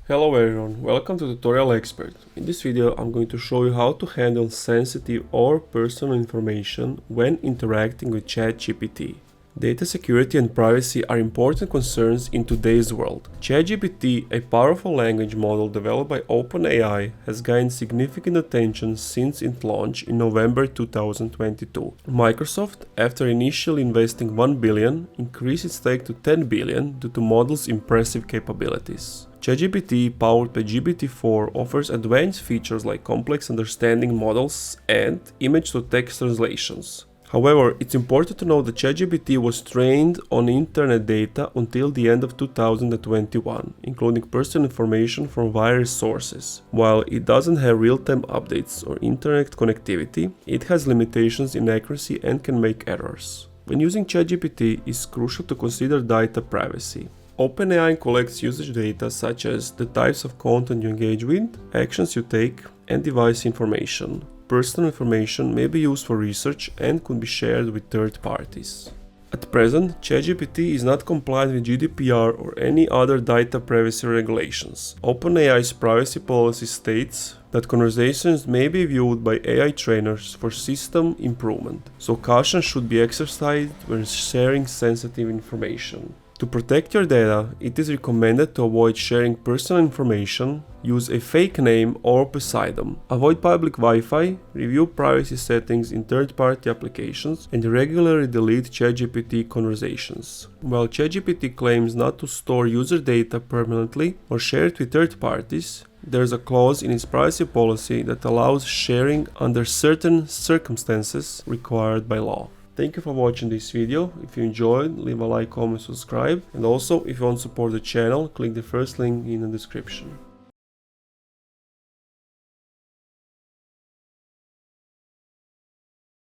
Hello everyone, welcome to Tutorial Expert. In this video I'm going to show you how to handle sensitive or personal information when interacting with ChatGPT. Data security and privacy are important concerns in today's world. ChatGPT, a powerful language model developed by OpenAI, has gained significant attention since its launch in November 2022. Microsoft, after initially investing $1 billion, increased its stake to $10 billion due to model's impressive capabilities. ChatGPT, powered by GPT-4, offers advanced features like complex understanding models and image-to-text translations. However, it's important to note that ChatGPT was trained on internet data until the end of 2021, including personal information from various sources. While it doesn't have real-time updates or internet connectivity, it has limitations in accuracy and can make errors. When using ChatGPT, it's crucial to consider data privacy. OpenAI collects usage data such as the types of content you engage with, actions you take, and device information. Personal information may be used for research and could be shared with third parties. At present, ChatGPT is not compliant with GDPR or any other data privacy regulations. OpenAI's privacy policy states that conversations may be viewed by AI trainers for system improvement, so caution should be exercised when sharing sensitive information. To protect your data, it is recommended to avoid sharing personal information, use a fake name or pseudonym, avoid public Wi-Fi, review privacy settings in third-party applications, and regularly delete ChatGPT conversations. While ChatGPT claims not to store user data permanently or share it with third parties, there is a clause in its privacy policy that allows sharing under certain circumstances required by law. Thank you for watching this video. If you enjoyed, leave a like, comment, subscribe, and also if you want to support the channel, click the first link in the description.